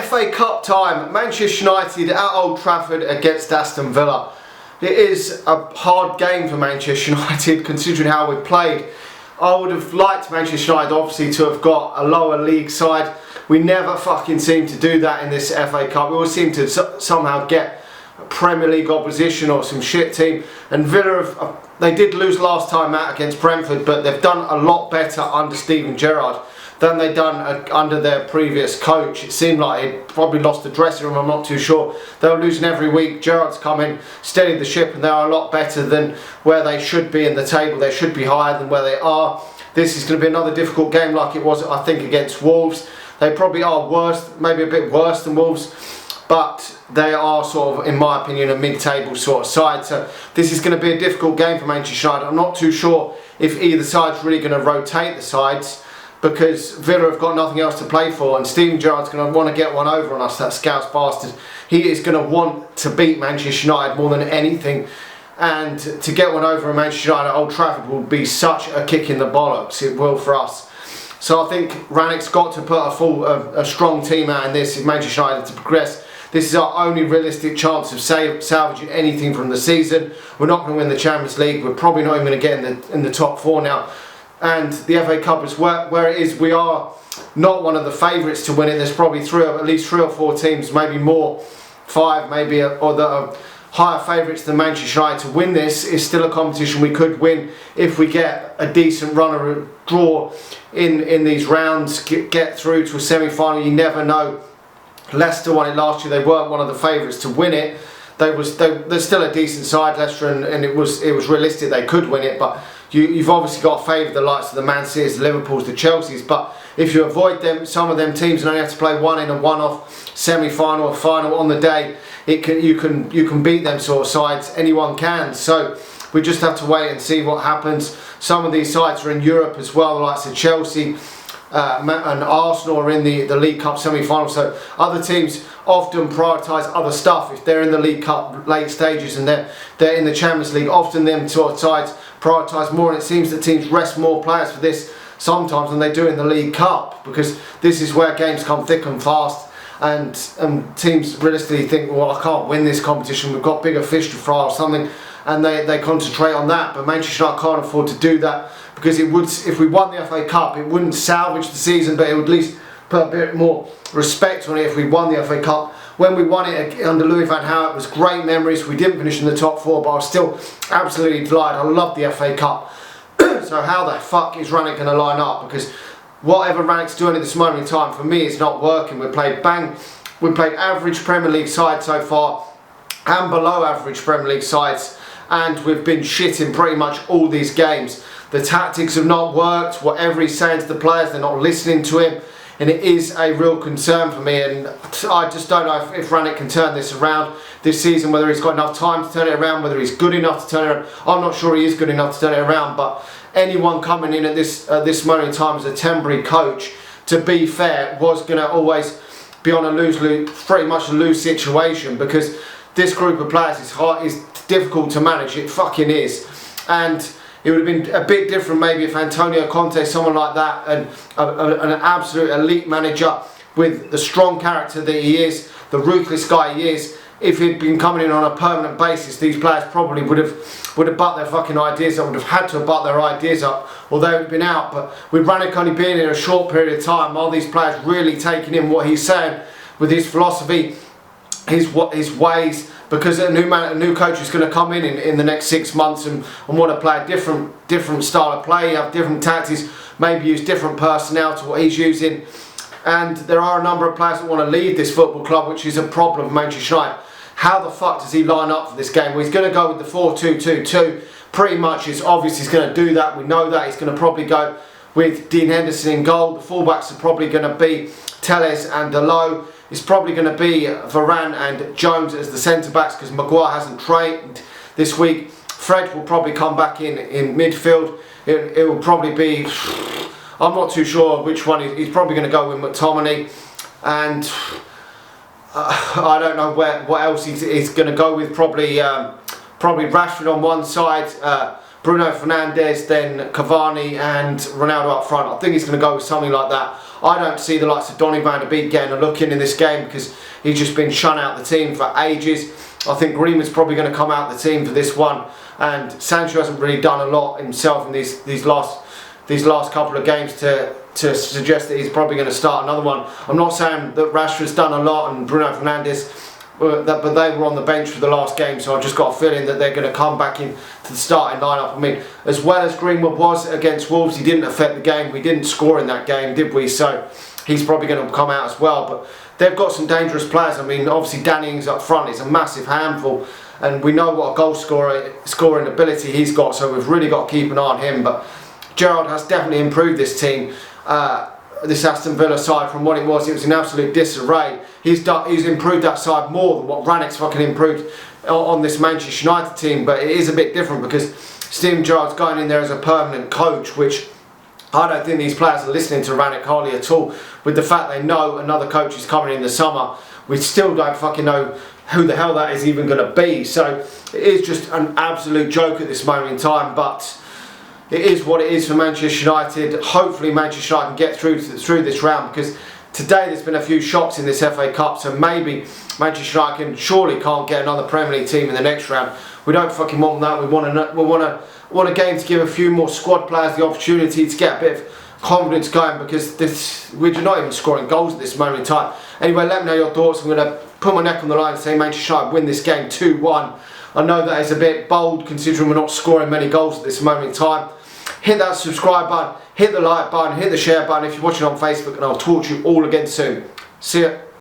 FA Cup time, Manchester United at Old Trafford against Aston Villa. It is a hard game for Manchester United considering how we've played. I would have liked Manchester United obviously to have got a lower league side. We never fucking seem to do that in this FA Cup. We always seem to somehow get a Premier League opposition or some shit team. And Villa, they did lose last time out against Brentford, but they've done a lot better under Steven Gerrard than they'd done under their previous coach. It seemed like he'd probably lost the dressing room, I'm not too sure. They were losing every week. Gerrard's come in, steadied the ship, and they are a lot better than where they should be in the table. They should be higher than where they are. This is going to be another difficult game like it was, I think, against Wolves. They probably are worse, maybe a bit worse than Wolves, but they are sort of, in my opinion, a mid-table sort of side. So this is going to be a difficult game for Manchester United. I'm not too sure if either side's really going to rotate the sides, because Villa have got nothing else to play for, and Steven Gerrard's going to want to get one over on us, that Scouse bastard. He is going to want to beat Manchester United more than anything, and to get one over on Manchester United at Old Trafford will be such a kick in the bollocks. It will for us. So I think Rannick's got to put a strong team out in this if Manchester United to progress. This is our only realistic chance of salvaging anything from the season. We're not going to win the Champions League. We're probably not even going to get in the top four now. And the FA Cup is where it is. We are not one of the favourites to win it. There's probably at least three or four teams, maybe more, five maybe, or that are higher favourites than Manchester United to win this. Is still a competition we could win if we get a decent run or a draw in these rounds, get through to a semi-final. You never know. Leicester won it last year. They weren't one of the favourites to win it. They're still a decent side, Leicester, and it was realistic they could win it, but you've obviously got to favour the likes of the Man Cities, the Liverpools, the Chelseas. But if you avoid them, some of them teams, and only have to play one in a one-off semi-final or final on the day, you can beat them sort of sides. Anyone can. So we just have to wait and see what happens. Some of these sides are in Europe as well, the likes of Chelsea and Arsenal are in the League Cup semi-final. So other teams often prioritise other stuff. If they're in the League Cup late stages and they're in the Champions League, often them sort of sides prioritise more, and it seems that teams rest more players for this sometimes than they do in the League Cup, because this is where games come thick and fast, and teams realistically think, well, I can't win this competition, we've got bigger fish to fry or something, and they concentrate on that. But Manchester United can't afford to do that, because it would, if we won the FA Cup, it wouldn't salvage the season, but it would at least put a bit more respect on it if we won the FA Cup. When we won it under Louis van Gaal, it was great memories. We didn't finish in the top four, but I was still absolutely delighted. I love the FA Cup. So how the fuck is Rannick going to line up? Because whatever Rannick's doing at this moment in time, for me, it's not working. We played average Premier League sides so far, and below average Premier League sides, and we've been shitting pretty much all these games. The tactics have not worked. Whatever he's saying to the players, they're not listening to him. And it is a real concern for me, and I just don't know if Rannick can turn this around this season, whether he's got enough time to turn it around, whether he's good enough to turn it around. I'm not sure he is good enough to turn it around, but anyone coming in at this moment in time as a temporary coach, to be fair, was going to always be on a lose-lose, pretty much a lose situation, because this group of players is difficult to manage. It fucking is. And it would have been a bit different maybe if Antonio Conte, someone like that, and an absolute elite manager with the strong character that he is, the ruthless guy he is, if he'd been coming in on a permanent basis, these players probably would have butt their fucking ideas up, would have had to have butt their ideas up, or they would have been out. But with Rannick only being in a short period of time, all these players really taking in what he's saying with his philosophy, his ways, because a new coach is going to come in the next 6 months and want to play a different style of play, have different tactics, maybe use different personnel to what he's using. And there are a number of players that want to leave this football club, which is a problem for Manchester United. How the fuck does he line up for this game? Well, he's going to go with the 4-2-2-2. Pretty much, it's obvious he's going to do that. We know that. He's going to probably go with Dean Henderson in goal. The fullbacks are probably going to be Telles and Dalot. It's probably going to be Varane and Jones as the centre-backs, because Maguire hasn't trained this week. Fred will probably come back in midfield. It will probably be, I'm not too sure which one. He's probably going to go with McTominay, and I don't know what else he's going to go with. Probably Rashford on one side, Bruno Fernandes, then Cavani and Ronaldo up front. I think he's going to go with something like that. I don't see the likes of Donny van der Beek getting a look in this game because he's just been shun out the team for ages. I think Greenwood's probably going to come out the team for this one, and Sancho hasn't really done a lot himself in these last couple of games to suggest that he's probably going to start another one. I'm not saying that Rashford's done a lot and Bruno Fernandes, but they were on the bench for the last game, so I've just got a feeling that they're going to come back into the starting lineup. I mean, as well as Greenwood was against Wolves, he didn't affect the game. We didn't score in that game, did we? So he's probably going to come out as well. But they've got some dangerous players. I mean, obviously Danny Ings up front is a massive handful, and we know what a goal scoring ability he's got, so we've really got to keep an eye on him. But Gerrard has definitely improved this team, this Aston Villa side, from what it was. It was in absolute disarray. He's improved that side more than what Rannick's fucking improved on this Manchester United team. But it is a bit different because Steven Gerrard's going in there as a permanent coach, which I don't think these players are listening to Rannick hardly at all. With the fact they know another coach is coming in the summer, we still don't fucking know who the hell that is even going to be. So it is just an absolute joke at this moment in time. But it is what it is for Manchester United. Hopefully Manchester United can get through this round, because today there's been a few shocks in this FA Cup, so maybe Manchester United surely can't get another Premier League team in the next round. We don't fucking want that. We want a game to give a few more squad players the opportunity to get a bit of confidence going, because we're not even scoring goals at this moment in time. Anyway, let me know your thoughts. I'm going to put my neck on the line and say Manchester United win this game 2-1. I know that is a bit bold considering we're not scoring many goals at this moment in time. Hit that subscribe button, hit the like button, hit the share button if you're watching on Facebook, and I'll talk to you all again soon. See ya.